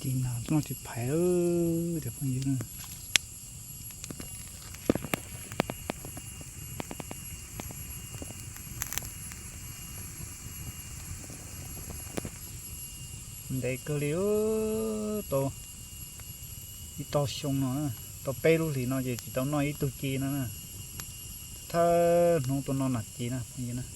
จริงนะต้องจิบไผ่เดี๋ยวพวกนี้นะเด็กก็เลี้ยวตัวอีตัวชงเนาะตัวเปรูสิเนาะจะตัวน้อยอีตัวจีนะถ้าน้องตัวน้อยหนักจีนะพวกนี้นะ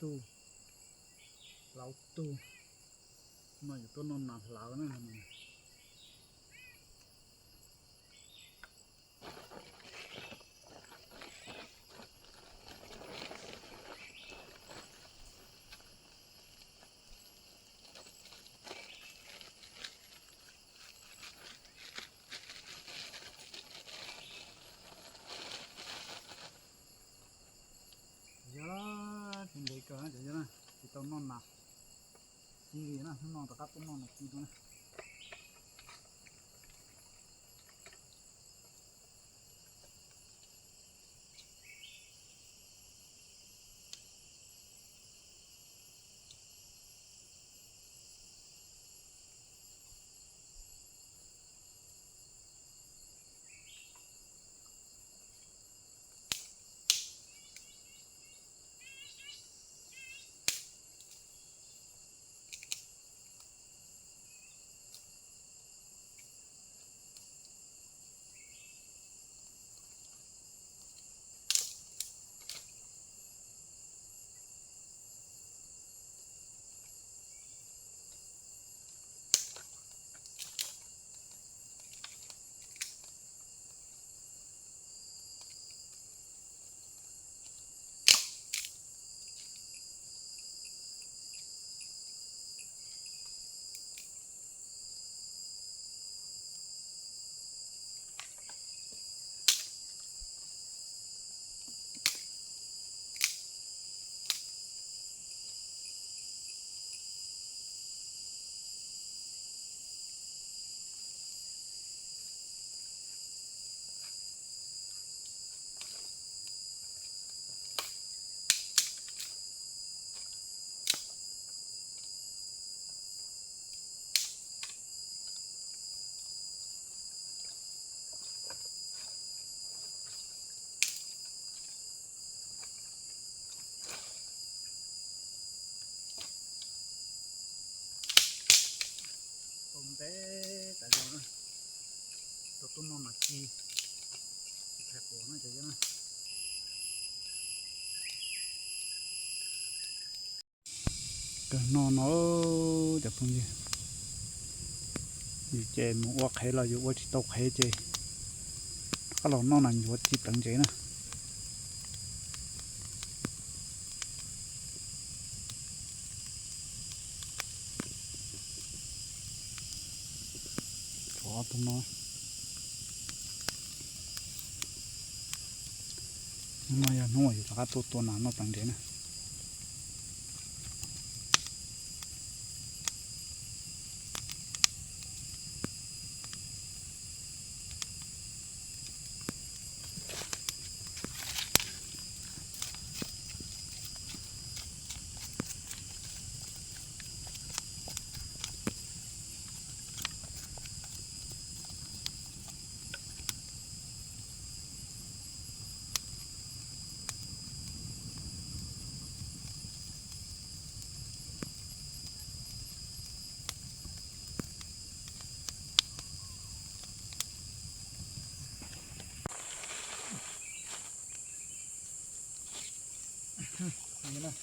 tu laut tu mà itu non nak laut na jadi na kita non nak kiri na non tak apa non nak kiri na tại sao nữa tôi non là chi thẹp của nó vậy đó cái nó đẹp không gì như chơi một quạt hay là một chỉ tóc hay chơi cái lon nó là một chỉ tầng chơi nè tụi nó giờ nuôi là các tụi nó tăng thế này นี่นะ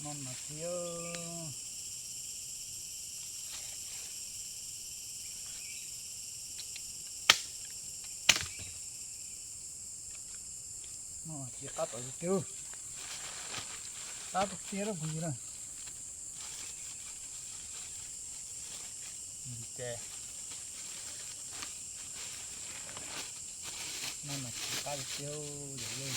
นอนมาเที่ยวchỉ cắt ở tiêu cắt tiêu rồi bùi này kè nó mà chỉ cắt tiêu vậy luôn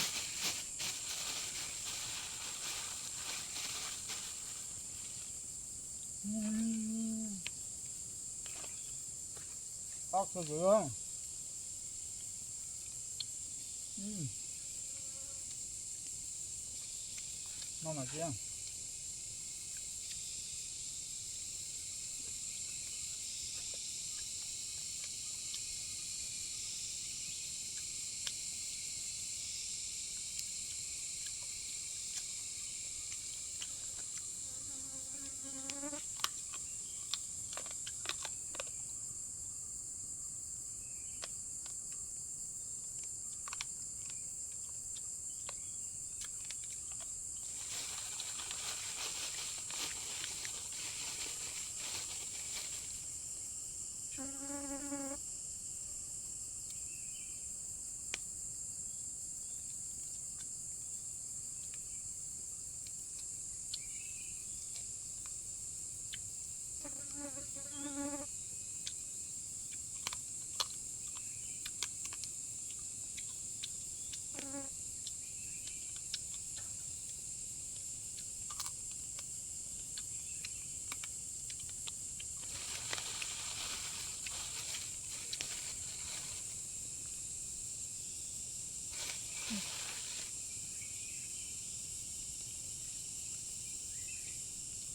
ốc rồi không nó mà chứ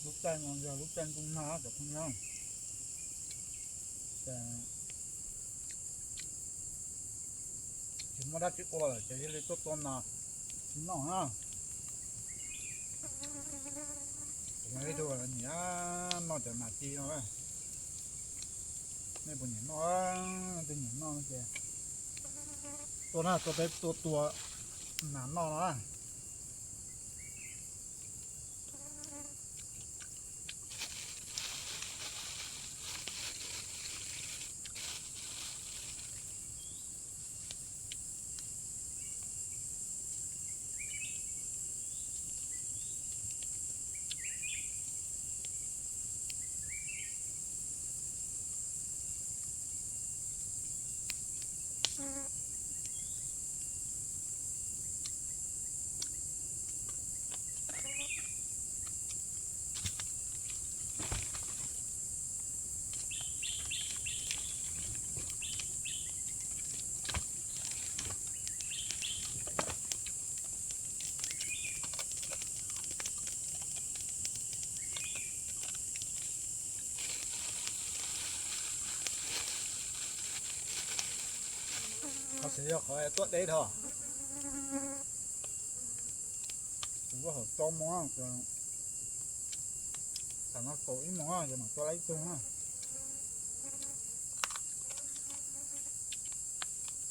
lúc chân còn giờ lúc chân cũng nó được không nhau chỉ mà đã chịu qua rồi chỉ lấy tốt tôn nào nó ha mấy đồ là nhá nóจะมาจีnó đấyไม่บุญnóเป็นอย่างน้อยแกตัวน่ะตัวไปตัวหนามนอกนะเขาเสียเขาไอ้ตัวเด็ดเหรอผมว่าเขาต้มมั้งแต่ถ้าnó tốiมั้งจะมาตัวไรตัวน่ะ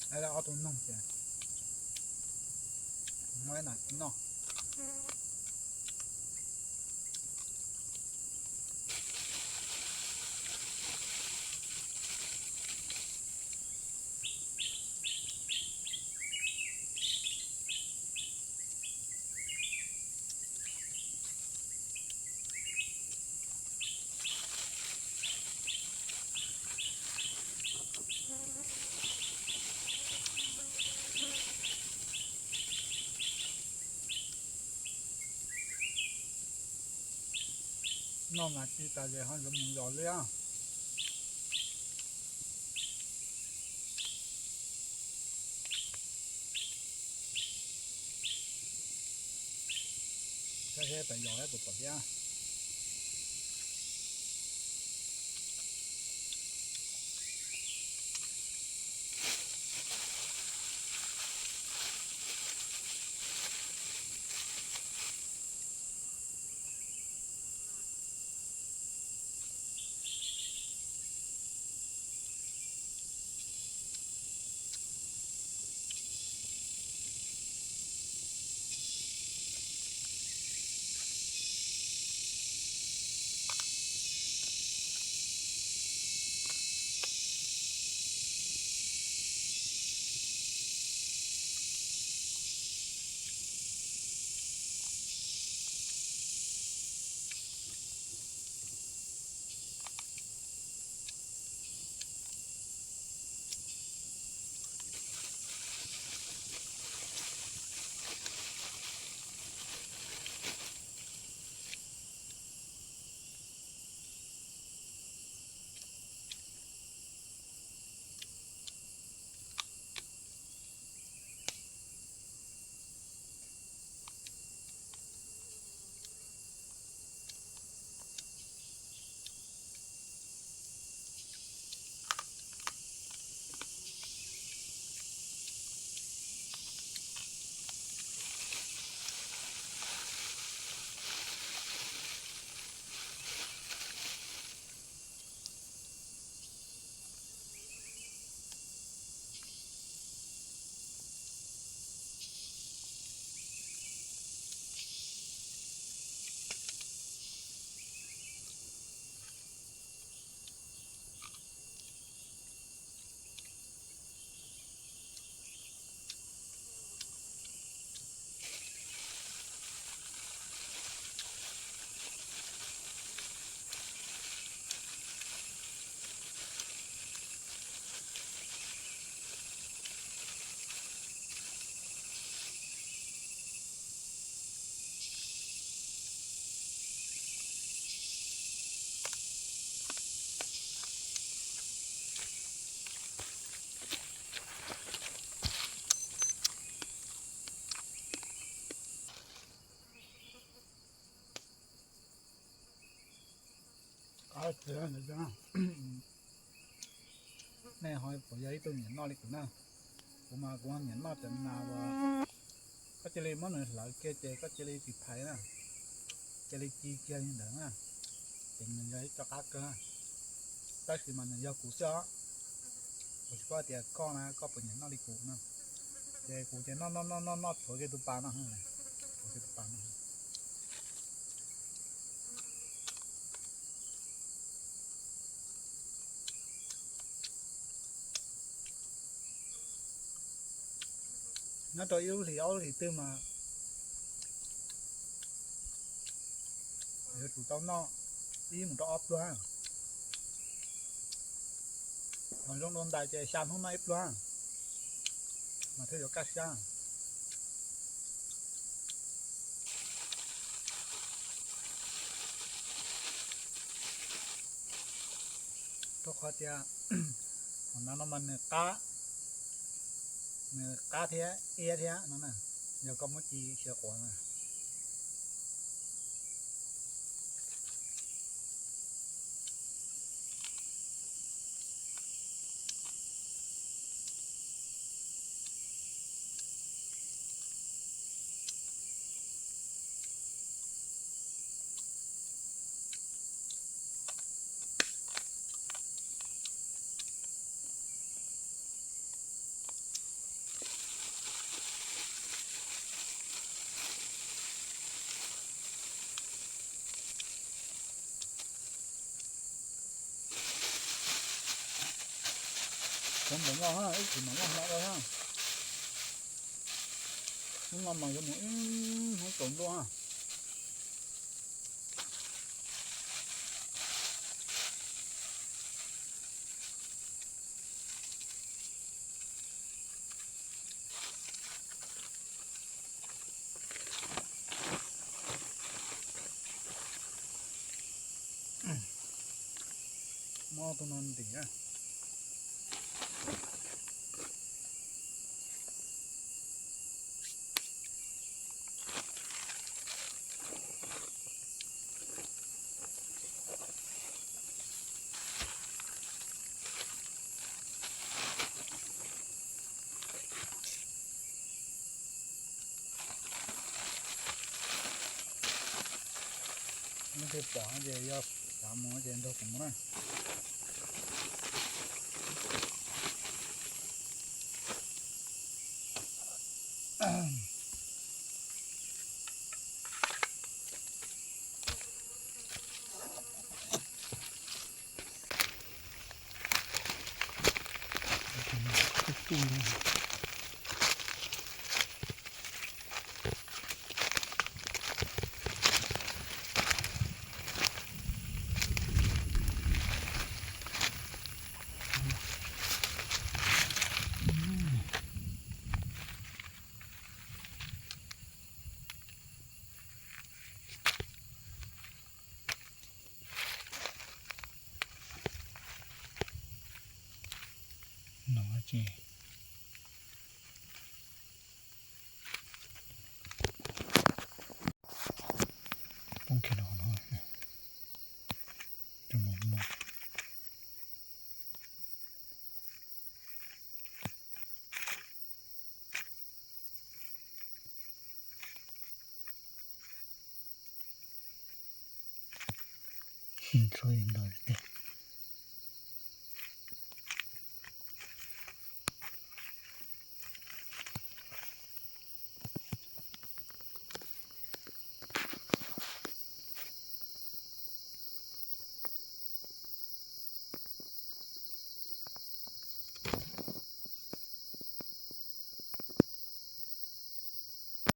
ไอ้เราเอาตัวน้องเสียไม่หนักน้องน้องอาชีพตาเจ้าเขาจะมึงยอดเลยอ่ะแค่ไปยอดให้ปวดปวดเนี่ย这样的这样那好不要一顿年闹里个呢我嘛光年闹等那个ก็จะเลยมันหลายเกจก็จะเลยติดไผ่นะจะเลยจีเกียนอย่างนั้นเป็นเงินเลยจะกักกันแต่คือมันยากูเสียผมคิดว่าเดี๋ยวก็นะก็เป็นอย่างนั้นเลยกูนะเดี๋ยวกูจะนอนถอยกันตัวปลานะฮะถอยกันตัวปลานะงั้นตัวยูสีเอาสีตื้อมาเดี๋ยวถูกต้องนอกนี่มันต้องออฟด้วยมันต้องโดนได้ใจชามข้างในด้วยมาเที่ยวกัดช่างตัวข้อเดียวมันนั่นมันเนี่ยก้าเนี่ยก้าเทียเอียเทียนั่นน่ะเดี๋ยวก็เมื่อกี้เชียร์ขวานน่ะผมบอกว่าไอ้ถึงมันว่าเราฮะมันมาใหม่ก็หมดเขาตรงด้วยฮะมอตัวนอนดีอ่ะไม่ใช่ปล่อยเดี๋ยวยอดสามโมงเย็นตัวผมนะหนอจีต้องเขียนเอาหน่อยจะมองช่วยหน่อย